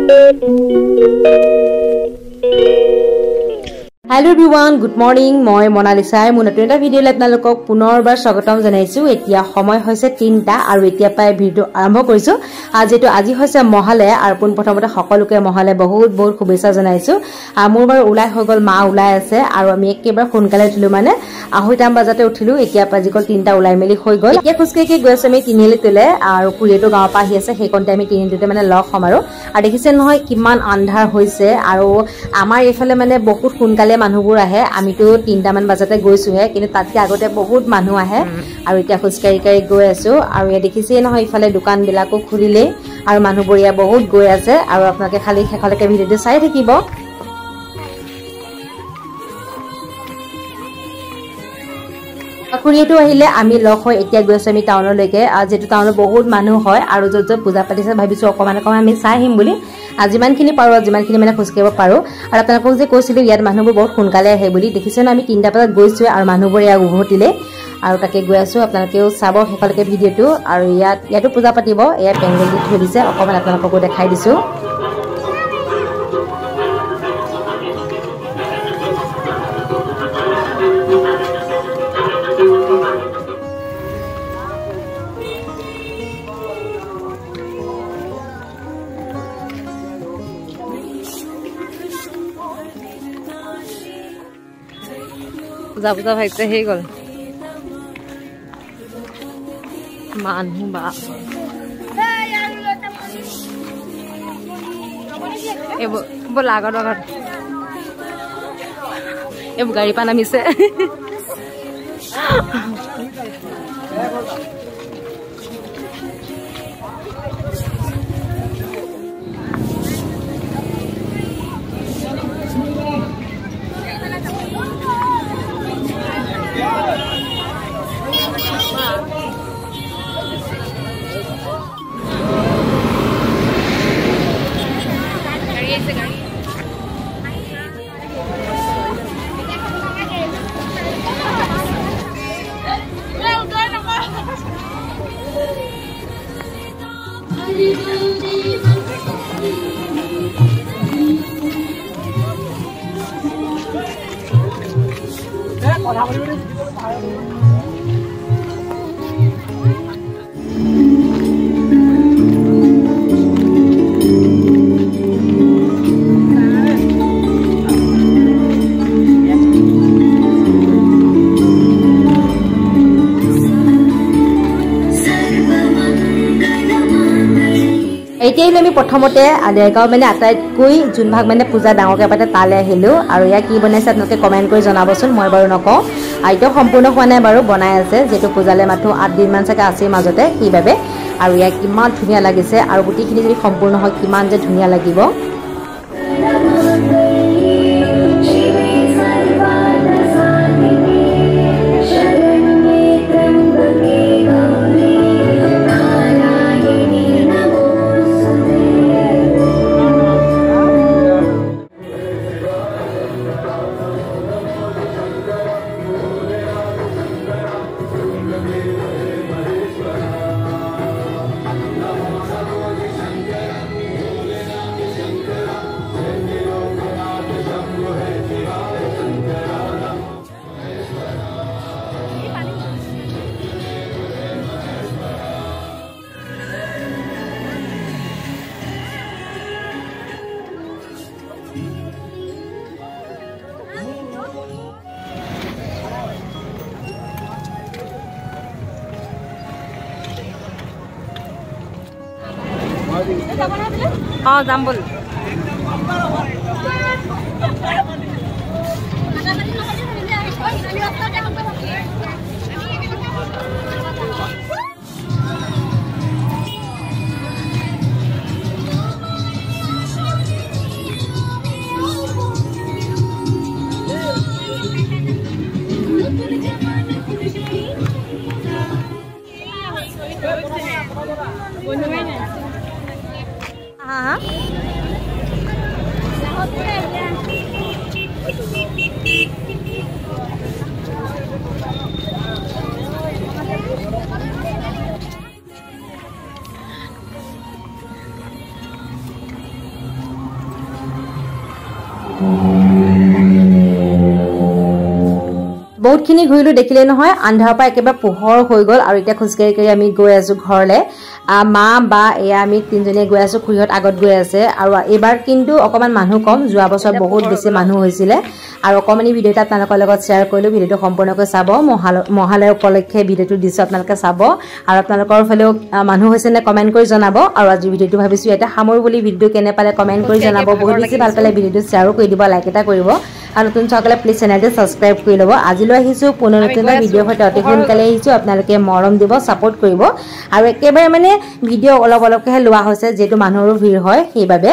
Hello everyone, good morning. মই মনালিসা মোৰ নতুন এটা ভিডিঅ' লৈ আপোনালোকক পুনৰবাৰ স্বাগতম জনাইছো। এতিয়া সময় হৈছে 3টা আৰু এতিয়া পাই ভিডিঅ' আৰম্ভ কৰিছো। আজি হৈছে মহালয়া আৰু প্ৰথমতে সকলোকে মহালয়া বহুত শুভেচ্ছা জনাইছো। মোৰ বাৰু উলাই হৈ গল, মা উলাই আছে আৰু আমি একেবাৰে সোনকালে উঠিলো, মানে 2:30 বজাতে উঠিলো। এতিয়া আজিকাল 3টা উলাই মেলি হৈ গল। এতিয়া খুচকে গৈ আছে আমি তিনিআলিটোলে আৰু পুৰীটো গাঁৱৰ পৰা আহি আছে, সেইকণতে আমি তিনিআলিটোতে মানে লগ হ'ম আৰু দেখিছে নহয় কিমান আন্ধাৰ হৈছে আৰু আমাৰ এইফালে মানে বহুত সোনকালে মানুহবোৰ আহে। আমিতো 3টা মান বজাতে গৈছোহে, কিন্তু তাতকে আগতে বহুত মানুহ আহে আৰু এতিয়া খুচকাৰি গৈ আছো আৰু ইয়া দেখিছে নহয় ইফালে দোকান বিলাকো খুলিলে আৰু মানুহবোৰ ইয়া বহুত গৈ আছে আৰু আপোনালোকে খালি শেষলৈকে ভিডিঅ'টো চাই থাকিব। খুৰীটো আহিলে আমি লগ হৈ এতিয়া গৈ আছো আমি টাউনলৈকে, যেটো টাউনত বহুত মানুহ হয় আৰু য'ত পূজা পাতিছে ভাবিছো অকমান আমি চাই আহিম বুলি। যিমানখিনি পাৰো যিমানখিনি মানে খোজকাঢ়িব পাৰো। আৰু আপোনালোকক যে কৈছিলো ইয়াত মানুহবোৰ বহুত সোনকালে আহে বুলি, দেখিছে ন আমি 3টা বজাত গৈছো আৰু মানুহবোৰ ইয়াত উভতিলে আৰু তাকে গৈ আছো। আপোনালোকেও চাব শেষলৈকে ভিডিঅ'টো। আৰু ইয়াতো পূজা পাতিব, এয়া পেণ্ডেল দি থৈ দিছে, অকমান আপোনালোককো দেখাই দিছো। পূজা ভাইছে হৈ গল মানুহ বা এইবোৰ আগত এইবোৰ গাড়ী পৰা নামিছে। এতিয়া আমি প্ৰথমতে দেৰগাঁও মানে আটাইতকৈ যোনভাগ মানে পূজা ডাঙৰকৈ পাতে তালৈ আহিলো আৰু ইয়াক কি বনাইছে আপোনালোকে কমেণ্ট কৰি জনাবচোন। মই বাৰু নকওঁ, এতিয়াও সম্পূৰ্ণ হোৱা নাই বাৰু, বনাই আছে। যিহেতু পূজালে মাথো 8 দিন মান চাগে আছে মাজতে, সেইবাবে। আৰু ইয়াক কিমান ধুনীয়া লাগিছে আৰু গোটেইখিনি যদি সম্পূৰ্ণ হয় কিমান যে ধুনীয়া লাগিব। যাম বল। বহুতখিনি ঘূৰিলো দেখিলে নহয় আন্ধাৰৰ পৰা একেবাৰে পোহৰ হৈ গ'ল আৰু এতিয়া খোজকাঢ়ি কাঢ়ি আমি গৈ আছো ঘৰলে মা বা এয়া আমি তিনজনে গৈ আছো খুৰীহত আগত গৈ আছে আৰু এবাৰ কিন্তু অকমান মানুহ কম যোৱা বছৰ বহুত বেছি মানুহ হৈছিলে আৰু অকমানি ভিডিঅ' এটা আপোনালোকৰ লগত শ্বেয়াৰ কৰিলো ভিডিঅ'টো সম্পূৰ্ণকৈ চাব মহালয় উপলক্ষে ভিডিঅ'টো দিছো আপোনালোকে চাব আৰু আপোনালোকৰ ফালেও মানুহ হৈছে নে কমেন্ট কৰি জনাব আৰু আজি ভিডিঅ'টো ভাবিছো এটা সামৰো বুলি ভিডিঅ' কেনে পালে কমেন্ট কৰি জনাব বহুত বেছি ভাল পালে ভিডিঅ'টো শ্বেয়াৰ কৰি দিব লাইক এটা কৰিব আৰু নতুন সকলে প্লিজ চেনেলটো সাবস্ক্ৰাইব কৰি ল'ব আজিলৈ আহিছো পুনৰ নতুন ভিডিঅ' সৈতে অতি সোনকালে আহিছো আপোনালোকে মৰম দিব সাপোৰ্ট কৰিব আৰু একেবাৰে মানে ভিডিঅ' অলপকৈ লোৱা হৈছে যেটো মানুহৰ ভিৰ হয় সেইবাবে